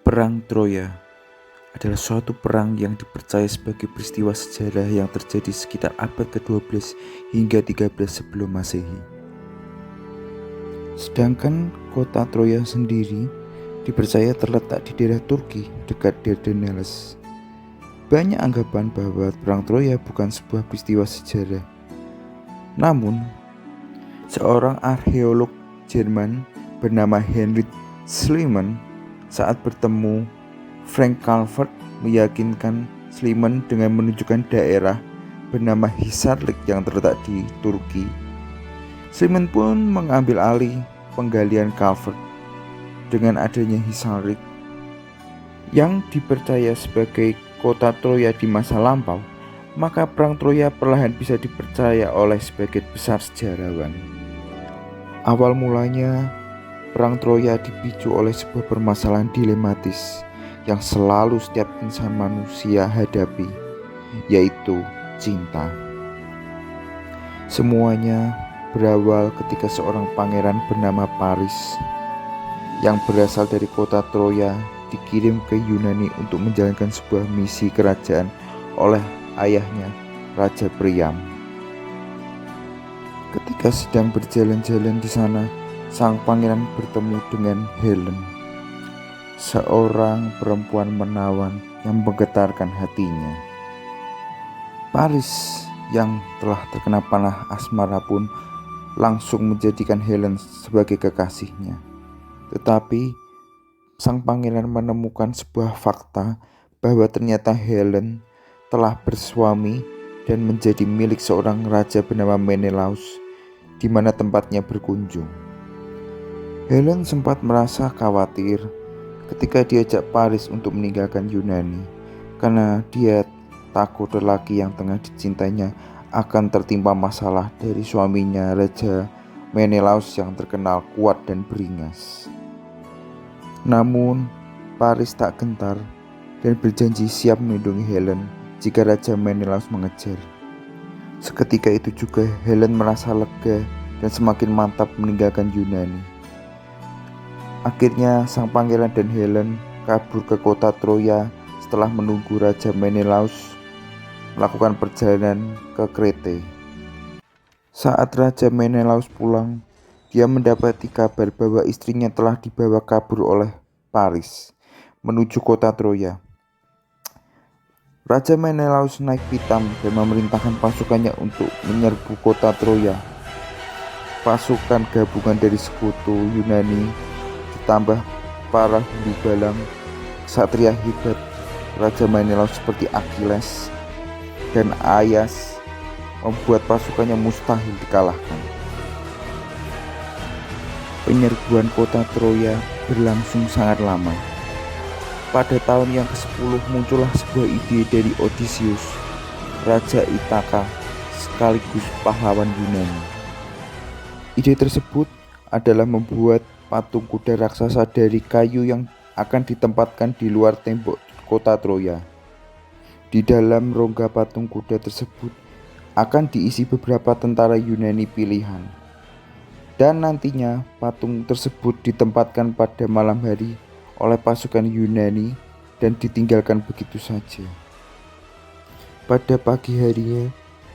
Perang Troya adalah suatu perang yang dipercaya sebagai peristiwa sejarah yang terjadi sekitar abad ke-12 hingga 13 sebelum Masehi. Sedangkan kota Troya sendiri dipercaya terletak di daerah Turki dekat Dardanelles. Banyak anggapan bahwa perang Troya bukan sebuah peristiwa sejarah. Namun, seorang arkeolog Jerman bernama Heinrich Schliemann saat bertemu Frank Calvert meyakinkan Schliemann dengan menunjukkan daerah bernama Hisarlik yang terletak di Turki. Schliemann pun mengambil alih penggalian Calvert. Dengan adanya Hisarlik yang dipercaya sebagai kota Troya di masa lampau, maka perang Troya perlahan bisa dipercaya oleh sebagian besar sejarawan. Awal mulanya, perang Troya dipicu oleh sebuah permasalahan dilematis yang selalu setiap insan manusia hadapi, yaitu cinta. Semuanya berawal ketika seorang pangeran bernama Paris yang berasal dari kota Troya dikirim ke Yunani untuk menjalankan sebuah misi kerajaan oleh ayahnya, Raja Priam. Ketika sedang berjalan-jalan di sana, sang pangeran bertemu dengan Helen, seorang perempuan menawan yang menggetarkan hatinya. Paris yang telah terkena panah asmara pun langsung menjadikan Helen sebagai kekasihnya. Tetapi sang pangeran menemukan sebuah fakta bahwa ternyata Helen telah bersuami dan menjadi milik seorang raja bernama Menelaus, di mana tempatnya berkunjung. Helen sempat merasa khawatir ketika diajak Paris untuk meninggalkan Yunani, karena dia takut lelaki yang tengah dicintainya akan tertimpa masalah dari suaminya, Raja Menelaus yang terkenal kuat dan beringas. Namun Paris tak gentar dan berjanji siap melindungi Helen jika Raja Menelaus mengejar. Seketika itu juga Helen merasa lega dan semakin mantap meninggalkan Yunani. Akhirnya sang pangeran dan Helen kabur ke kota Troya setelah menunggu Raja Menelaus melakukan perjalanan ke Krete. Saat Raja Menelaus pulang, dia mendapati kabar bahwa istrinya telah dibawa kabur oleh Paris menuju kota Troya. Raja Menelaus naik pitam dan memerintahkan pasukannya untuk menyerbu kota Troya. Pasukan gabungan dari sekutu Yunani ditambah para hulu balang, ksatria hebat Raja Menelaus seperti Achilles dan Aias membuat pasukannya mustahil dikalahkan. Penyerbuan kota Troya berlangsung sangat lama. Pada tahun yang ke-10 muncullah sebuah ide dari Odysseus, Raja Ithaka sekaligus pahlawan Yunani. Ide tersebut adalah membuat patung kuda raksasa dari kayu yang akan ditempatkan di luar tembok kota Troya. Di dalam rongga patung kuda tersebut akan diisi beberapa tentara Yunani pilihan. Dan nantinya patung tersebut ditempatkan pada malam hari oleh pasukan Yunani dan ditinggalkan begitu saja. Pada pagi harinya,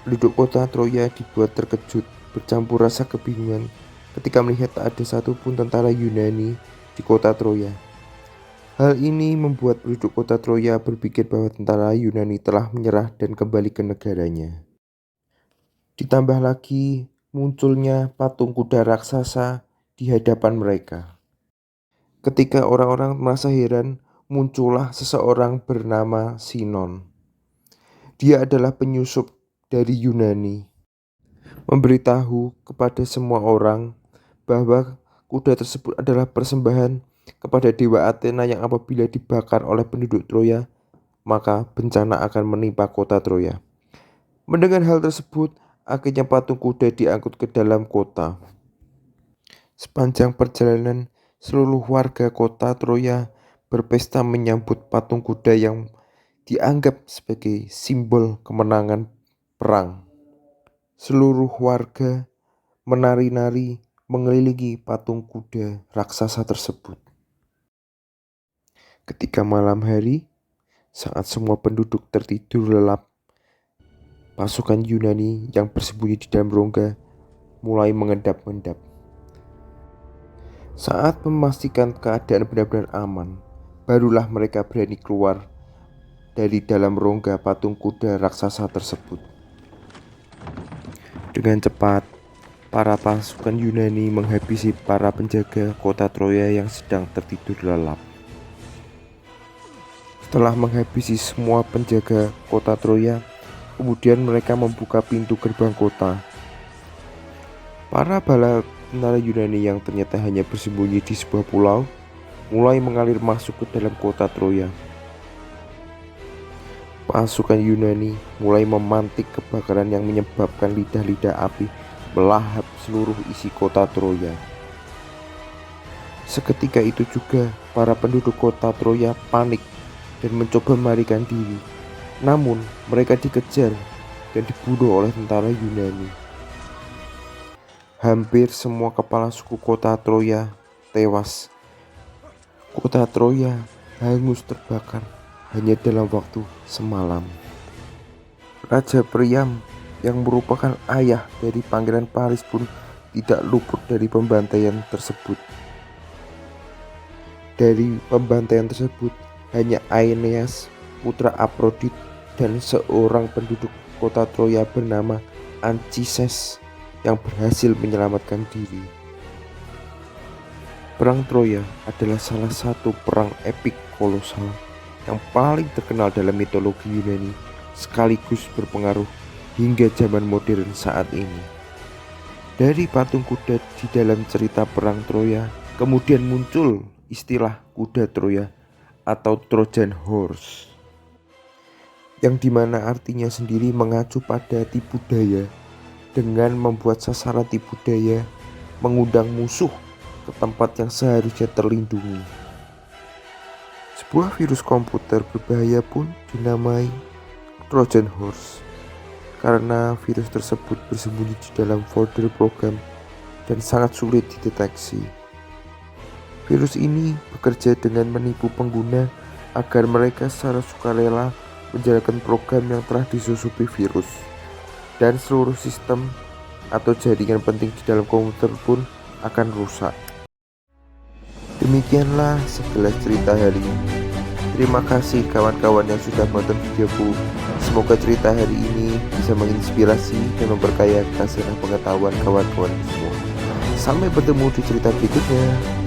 penduduk kota Troya dibuat terkejut, bercampur rasa kebingungan ketika melihat tak ada satupun tentara Yunani di kota Troya. Hal ini membuat penduduk kota Troya berpikir bahwa tentara Yunani telah menyerah dan kembali ke negaranya. Ditambah lagi munculnya patung kuda raksasa di hadapan mereka. Ketika orang-orang merasa heran, muncullah seseorang bernama Sinon. Dia adalah penyusup dari Yunani, memberitahu kepada semua orang bahwa kuda tersebut adalah persembahan kepada Dewa Athena yang apabila dibakar oleh penduduk Troya, maka bencana akan menimpa kota Troya. Mendengar hal tersebut, akhirnya patung kuda diangkut ke dalam kota. Sepanjang perjalanan, seluruh warga kota Troya berpesta menyambut patung kuda yang dianggap sebagai simbol kemenangan perang. Seluruh warga menari-nari mengelilingi patung kuda raksasa tersebut. Ketika malam hari, saat semua penduduk tertidur lelap, pasukan Yunani yang bersembunyi di dalam rongga mulai mengendap-endap. Saat memastikan keadaan benar-benar aman, barulah mereka berani keluar dari dalam rongga patung kuda raksasa tersebut. Dengan cepat, para pasukan Yunani menghabisi para penjaga kota Troya yang sedang tertidur lelap. Setelah menghabisi semua penjaga kota Troya, kemudian mereka membuka pintu gerbang kota. Para bala tentara Yunani yang ternyata hanya bersembunyi di sebuah pulau mulai mengalir masuk ke dalam kota Troya. Pasukan Yunani mulai memantik kebakaran yang menyebabkan lidah-lidah api melahap seluruh isi kota Troya. Seketika itu juga para penduduk kota Troya panik dan mencoba melarikan diri. Namun mereka dikejar dan dibunuh oleh tentara Yunani. Hampir semua kepala suku kota Troya tewas. Kota Troya hangus terbakar hanya dalam waktu semalam. Raja Priam yang merupakan ayah dari Pangeran Paris pun tidak luput dari pembantaian tersebut. Dari pembantaian tersebut, hanya Aeneas, putra Aprodit, dan seorang penduduk kota Troya bernama Anchises yang berhasil menyelamatkan diri. Perang Troya adalah salah satu perang epik kolosal yang paling terkenal dalam mitologi Yunani, sekaligus berpengaruh hingga zaman modern saat ini. Dari patung kuda di dalam cerita perang Troya, kemudian muncul istilah kuda Troya atau Trojan Horse, yang dimana artinya sendiri mengacu pada tipu daya, dengan membuat sasaran tipu daya mengundang musuh ke tempat yang seharusnya terlindungi. Sebuah virus komputer berbahaya pun dinamai Trojan Horse karena virus tersebut bersembunyi di dalam folder program dan sangat sulit dideteksi. Virus ini bekerja dengan menipu pengguna agar mereka secara sukarela menjalankan program yang telah disusupi virus, dan seluruh sistem atau jaringan penting di dalam komputer pun akan rusak. Demikianlah sekilas cerita hari ini. Terima kasih kawan-kawan yang sudah menonton videoku. Semoga cerita hari ini bisa menginspirasi dan memperkaya kasih pengetahuan kawan-kawan semua. Sampai bertemu di cerita berikutnya.